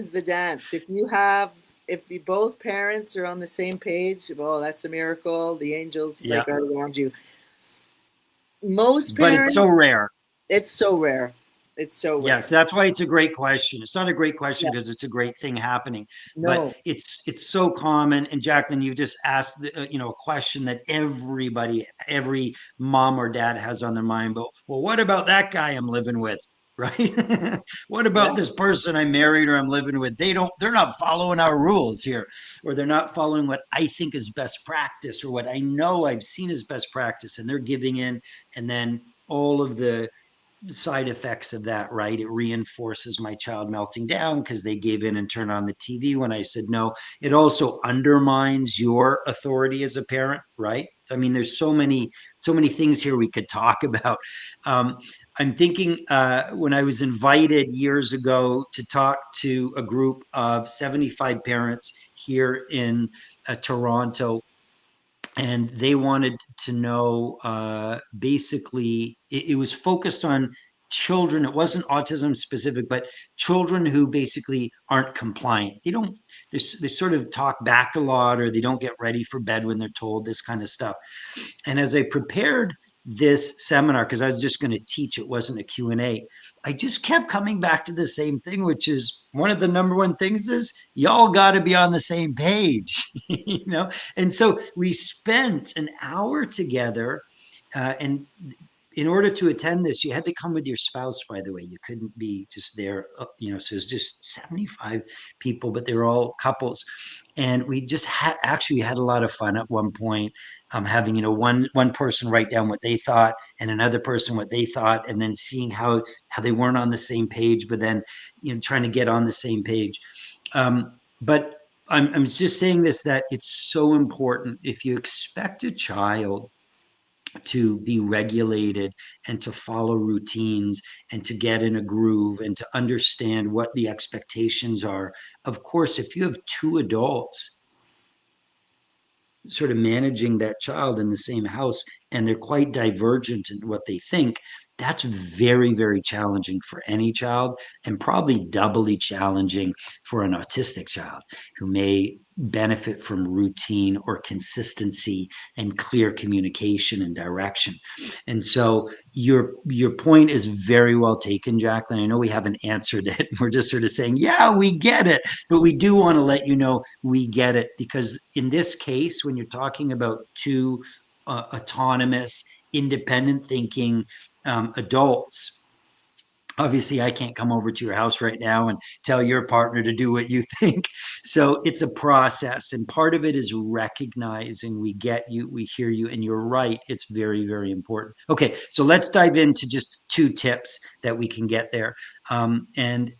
the dance. If you both parents are on the same page, well, that's a miracle. The angels Yeah, like are around you. Most but it's so parents, rare. it's so rare. It's so Yes, rare. that's why it's a great question. It's not a great question Yeah. because it's a great thing happening, but No. it's so common. And Jacqueline, you just asked a question that everybody, every mom or dad has on their mind. But well, what about that guy I'm living with, right? What about Yeah. this person I married or I'm living with? They're not following our rules here, or they're not following what I think is best practice or what I know I've seen as best practice, and they're giving in, and then all of the side effects of that, right? It reinforces my child melting down because they gave in and turned on the TV when I said no. It also undermines your authority as a parent, right? I mean, there's so many things here we could talk about. Um, I'm thinking when I was invited years ago to talk to a group of 75 parents here in Toronto, and they wanted to know basically it was focused on children. It wasn't autism specific, but children who basically aren't compliant. They sort of talk back a lot, or they don't get ready for bed when they're told, this kind of stuff. And as I prepared this seminar, because I was just going to teach, it wasn't a Q&A, I just kept coming back to the same thing, which is one of the number one things is y'all got to be on the same page, And so we spent an hour together, and in order to attend this, you had to come with your spouse, by the way. You couldn't be just there, so it's just 75 people, but they were all couples. And we just had a lot of fun at one point, having, one person write down what they thought and another person what they thought, and then seeing how they weren't on the same page, but then, trying to get on the same page. But I'm just saying this, that it's so important if you expect a child to be regulated and to follow routines and to get in a groove and to understand what the expectations are. Of course, if you have two adults sort of managing that child in the same house and they're quite divergent in what they think, that's very, very challenging for any child, and probably doubly challenging for an autistic child who may benefit from routine or consistency and clear communication and direction. And so your point is very well taken, Jacqueline. I know we haven't answered it. We're just sort of saying, yeah, we get it, but we do want to let you know we get it, because in this case, when you're talking about two autonomous, independent thinking adults, obviously I can't come over to your house right now and tell your partner to do what you think. So it's a process, and part of it is recognizing we get you, we hear you, and you're right, it's very, very important. Okay, so let's dive into just two tips that we can get there. And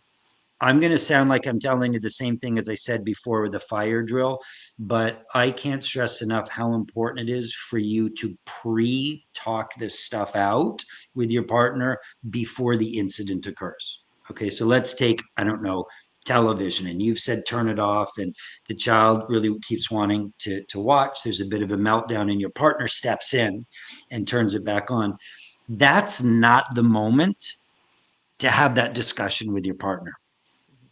I'm going to sound like I'm telling you the same thing as I said before with the fire drill, but I can't stress enough how important it is for you to pre-talk this stuff out with your partner before the incident occurs. Okay, so let's take, I don't know, television, and you've said turn it off, and the child really keeps wanting to watch. There's a bit of a meltdown, and your partner steps in and turns it back on. That's not the moment to have that discussion with your partner.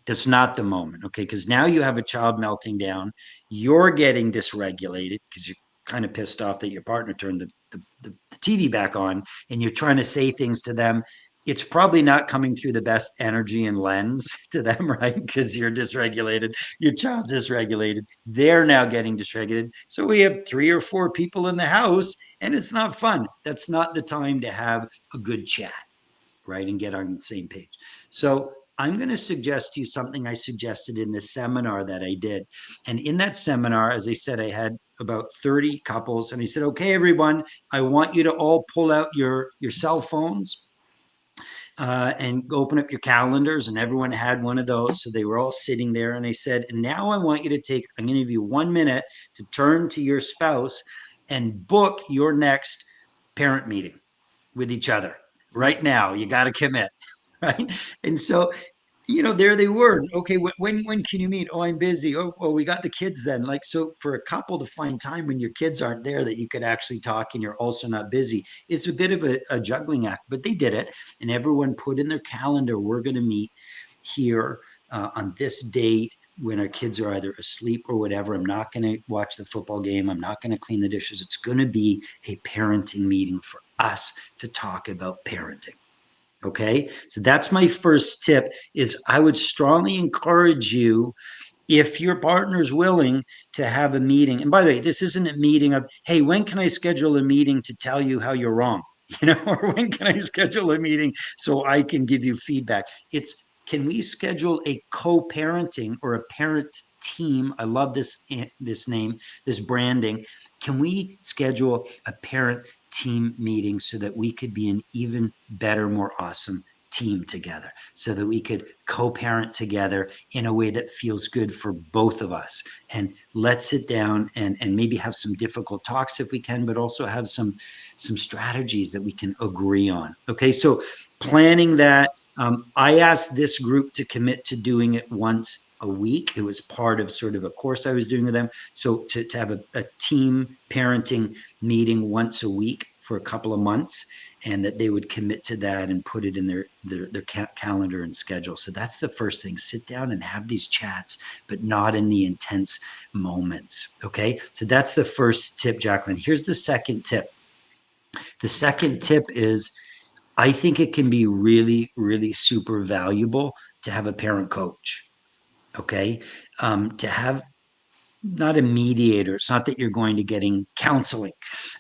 That's not the moment, okay? Because now you have a child melting down. You're getting dysregulated because you're kind of pissed off that your partner turned the TV back on, and you're trying to say things to them. It's probably not coming through the best energy and lens to them, right? Because you're dysregulated, your child dysregulated. They're now getting dysregulated. So we have 3 or 4 people in the house, and it's not fun. That's not the time to have a good chat, right? And get on the same page. So I'm going to suggest to you something I suggested in the seminar that I did. And in that seminar, as I said, I had about 30 couples, and I said, okay, everyone, I want you to all pull out your cell phones and open up your calendars. And everyone had one of those. So they were all sitting there. And I said, and now I want you to take, I'm going to give you 1 minute to turn to your spouse and book your next parent meeting with each other right now. You got to commit, right? And so, there they were. Okay, when can you meet? Oh, I'm busy. Oh, we got the kids then. Like, so for a couple to find time when your kids aren't there that you could actually talk and you're also not busy is a bit of a juggling act, but they did it. And everyone put in their calendar, we're going to meet here on this date when our kids are either asleep or whatever. I'm not going to watch the football game. I'm not going to clean the dishes. It's going to be a parenting meeting for us to talk about parenting. Okay. So that's my first tip is I would strongly encourage you, if your partner's willing, to have a meeting. And by the way, this isn't a meeting of, hey, when can I schedule a meeting to tell you how you're wrong? Or when can I schedule a meeting so I can give you feedback? It's, can we schedule a co-parenting or a parent team? I love this name, this branding. Can we schedule a parent team meeting so that we could be an even better, more awesome team together, so that we could co-parent together in a way that feels good for both of us? And let's sit down and maybe have some difficult talks if we can, but also have some strategies that we can agree on. Okay, so planning that. I asked this group to commit to doing it once a week. It was part of sort of a course I was doing with them. So to have a team parenting meeting once a week for a couple of months, and that they would commit to that and put it in their calendar and schedule. So that's the first thing. Sit down and have these chats, but not in the intense moments. Okay. So that's the first tip, Jacqueline. Here's the second tip. The second tip is, I think it can be really, really super valuable to have a parent coach. Okay. To have not a mediator. It's not that you're going to getting counseling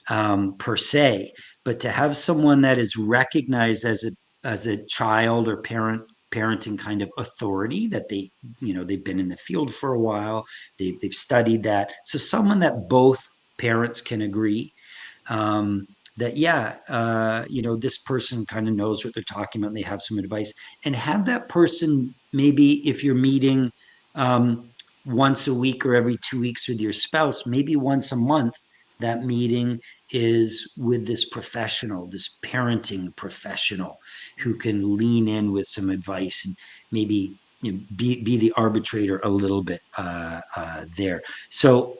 per se, but to have someone that is recognized as a child or parenting kind of authority, that they've been in the field for a while, they've studied that. So someone that both parents can agree that, yeah, this person kind of knows what they're talking about, and they have some advice. And have that person, maybe if you're meeting um, once a week or every 2 weeks with your spouse, maybe once a month, that meeting is with this professional, this parenting professional, who can lean in with some advice and maybe be the arbitrator a little bit there. So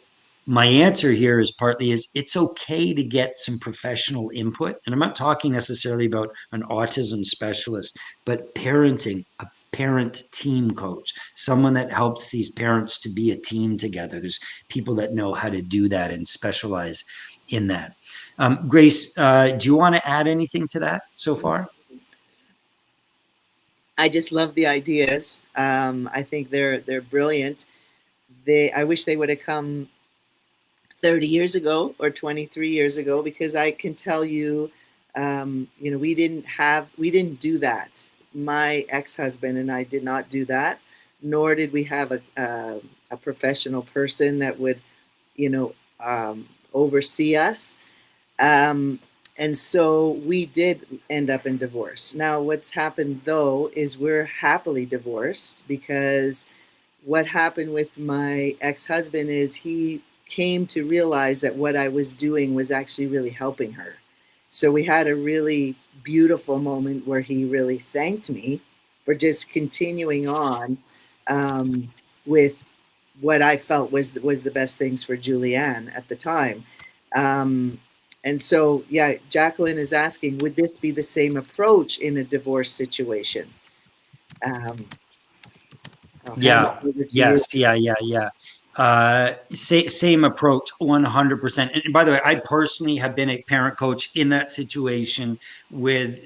my answer here is partly is, it's okay to get some professional input. And I'm not talking necessarily about an autism specialist, but parenting, a parent team coach, someone that helps these parents to be a team together. There's people that know how to do that and specialize in that. Grace, do you want to add anything to that so far? I just love the ideas. I think they're brilliant. I wish they would have come 30 years ago or 23 years ago, because I can tell you, we didn't do that. My ex-husband and I did not do that, nor did we have a professional person that would, oversee us. Um, and so we did end up in divorce. Now, what's happened though is we're happily divorced, because what happened with my ex-husband is he came to realize that what I was doing was actually really helping her. So we had a really beautiful moment where he really thanked me for just continuing on with what I felt was the best things for Julianne at the time. Um, and so, yeah, Jacqueline is asking, would this be the same approach in a divorce situation? Um, I'll hand it Yeah. over to you. Yes. Yeah. Yeah. Yeah. Same approach, 100%. And by the way, I personally have been a parent coach in that situation with,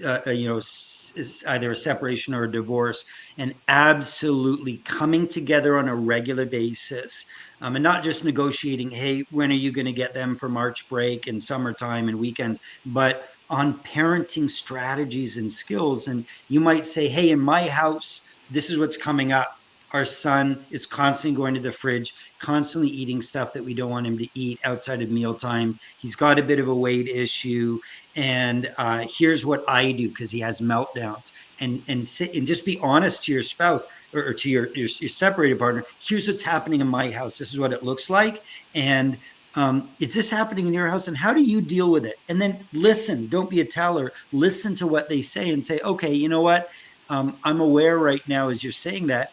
either a separation or a divorce, and absolutely coming together on a regular basis, and not just negotiating, hey, when are you going to get them for March break and summertime and weekends, but on parenting strategies and skills. And you might say, hey, in my house, this is what's coming up. Our son is constantly going to the fridge, constantly eating stuff that we don't want him to eat outside of meal times. He's got a bit of a weight issue, and here's what I do because he has meltdowns. And sit and just be honest to your spouse, or to your separated partner. Here's what's happening in my house. This is what it looks like, and is this happening in your house? And how do you deal with it? And then listen. Don't be a teller. Listen to what they say and say, okay, you know what? I'm aware right now as you're saying that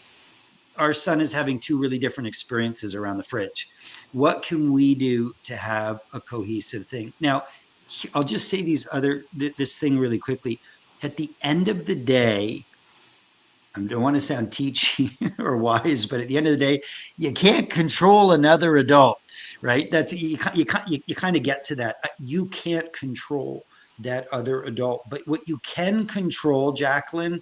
our son is having two really different experiences around the fridge. What can we do to have a cohesive thing? Now, I'll just say this thing really quickly. At the end of the day, I don't want to sound teachy or wise, but at the end of the day, you can't control another adult, right? That's you kind of get to that. You can't control that other adult, but what you can control, Jacqueline,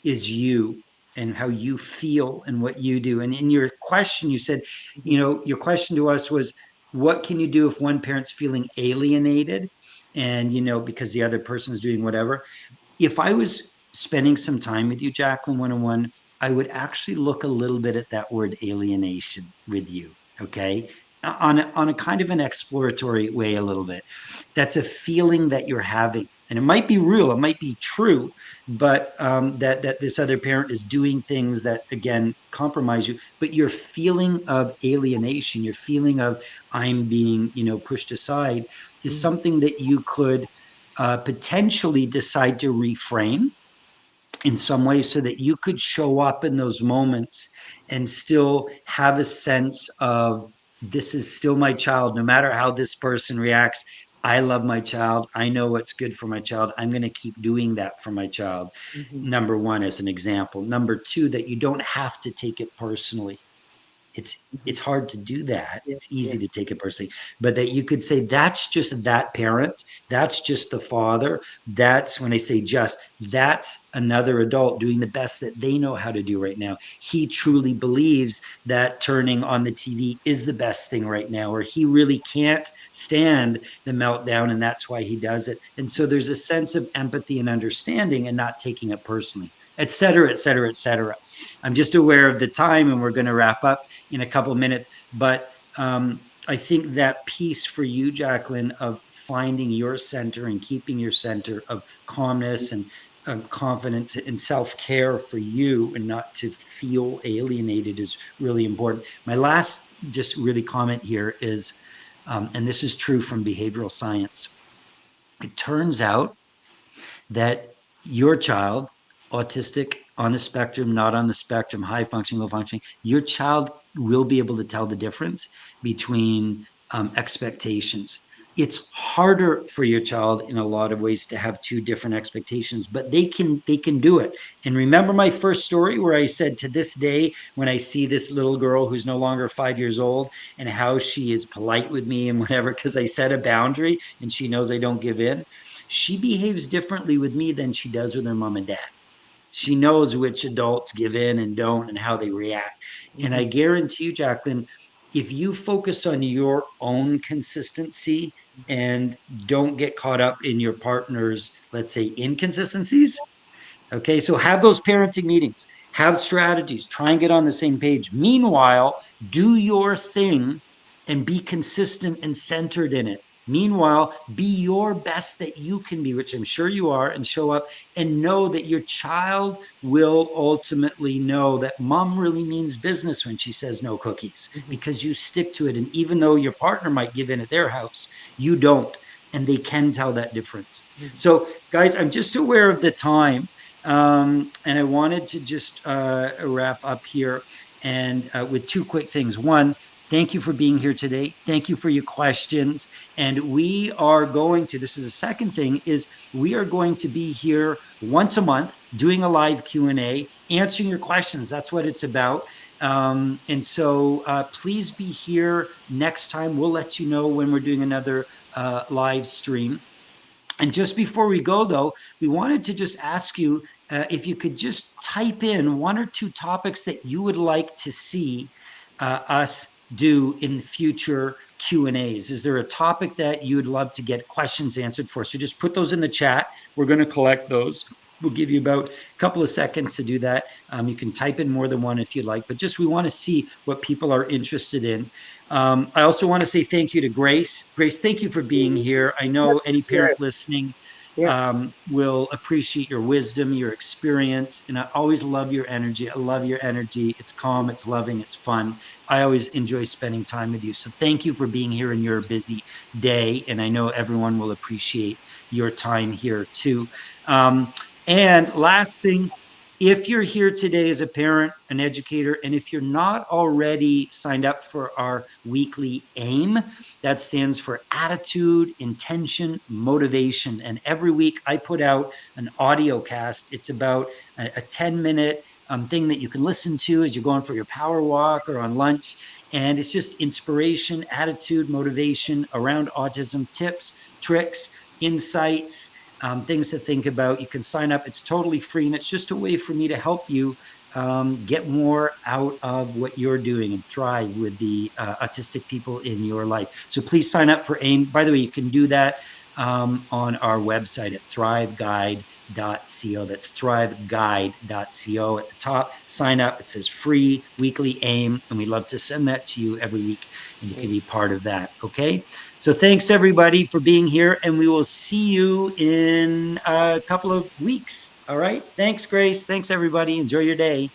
is you and how you feel and what you do. And in your question, you said, Mhm, your question to us was, what can you do if one parent's feeling alienated and, because the other person is doing whatever? If I was spending some time with you, Jacqueline, one on one, I would actually look a little bit at that word alienation with you. Okay. On a kind of an exploratory way, a little bit. That's a feeling that you're having. And it might be real, it might be true, but that this other parent is doing things that again compromise you. But your feeling of alienation, your feeling of I'm being, pushed aside, is mhm, something that you could potentially decide to reframe in some ways so that you could show up in those moments and still have a sense of this is still my child, no matter how this person reacts. I love my child. I know what's good for my child. I'm going to keep doing that for my child. mhm, Number one, as an example. Number two, that you don't have to take it personally. mhm. It's hard to do that. Yeah, It's yeah. easy to take it personally, but that you could say that's just that parent, that's just the father, that's when I say just, that's another adult doing the best that they know how to do right now. He truly believes that turning on the TV is the best thing right now, or he really can't stand the meltdown and that's why he does it. And so there's a sense of empathy and understanding and not taking it personally, et cetera, et cetera, et cetera. I'm just aware of the time and we're going to wrap up in a couple of minutes. But I think that piece for you, Jacqueline, of finding your center and keeping your center of calmness and confidence and self care for you and not to feel alienated is really important. My last just really comment here is, and this is true from behavioral science, it turns out that your child, autistic, on the spectrum, not on the spectrum, high functioning, low functioning, your child will be able to tell the difference between expectations. It's harder for your child in a lot of ways to have two different expectations, but they can do it. And remember my first story where I said, to this day, when I see this little girl who's no longer 5 years old and how she is polite with me and whatever, because I set a boundary and she knows I don't give in, she behaves differently with me than she does with her mom and dad. She knows which adults give in and don't and how they react. And I Mhm, guarantee you, Jacqueline, if you focus on your own consistency and don't get caught up in your partner's, let's say, inconsistencies. Okay, so have those parenting meetings, have strategies, try and get on the same page. Meanwhile, do your thing and be consistent and centered in it. Meanwhile, be your best that you can be, which I'm sure you are, and show up and know that your child will ultimately know that mom really means business when she says no cookies mhm, because you stick to it. And even though your partner might give in at their house, you don't. And they can tell that difference. mhm. So, guys, I'm just aware of the time. And I wanted to just wrap up here and with two quick things. One, thank you for being here today. Thank you for your questions. And we are going to, this is the second thing, is we are going to be here once a month doing a live Q&A, answering your questions. That's what it's about. And so please be here next time. We'll let you know when we're doing another live stream. And just before we go, though, we wanted to just ask you if you could just type in one or two topics that you would like to see us do in future Q&As. Is there a topic that you'd love to get questions answered for? So just put those in the chat. We're going to collect those. We'll give you about a couple of seconds to do that. You can type in more than one if you'd like, but just we want to see what people are interested in. I also want to say thank you to Grace. Grace, thank you for being here. I know any parent Sure. listening Yeah. will appreciate your wisdom, your experience, and I always love your energy. I love your energy. It's calm, it's loving, it's fun. I always enjoy spending time with you. So thank you for being here in your busy day, and I know everyone will appreciate your time here too. And last thing, if you're here today as a parent, an educator, and if you're not already signed up for our weekly AIM, that stands for attitude, intention, motivation. And every week I put out an audio cast. It's about a 10-minute thing that you can listen to as you're going for your power walk or on lunch. And it's just inspiration, attitude, motivation around autism, tips, tricks, insights, things to think about. You can sign up. It's totally free, and it's just a way for me to help you get more out of what you're doing and thrive with the autistic people in your life. So please sign up for AIM. By the way, you can do that on our website at thriveguide.co. That's thriveguide.co. At the top, sign up. It says free weekly AIM, and we'd love to send that to you every week, and you can be part of that. Okay. So thanks everybody for being here, and we will see you in a couple of weeks. All right. Thanks, Grace. Thanks, everybody. Enjoy your day.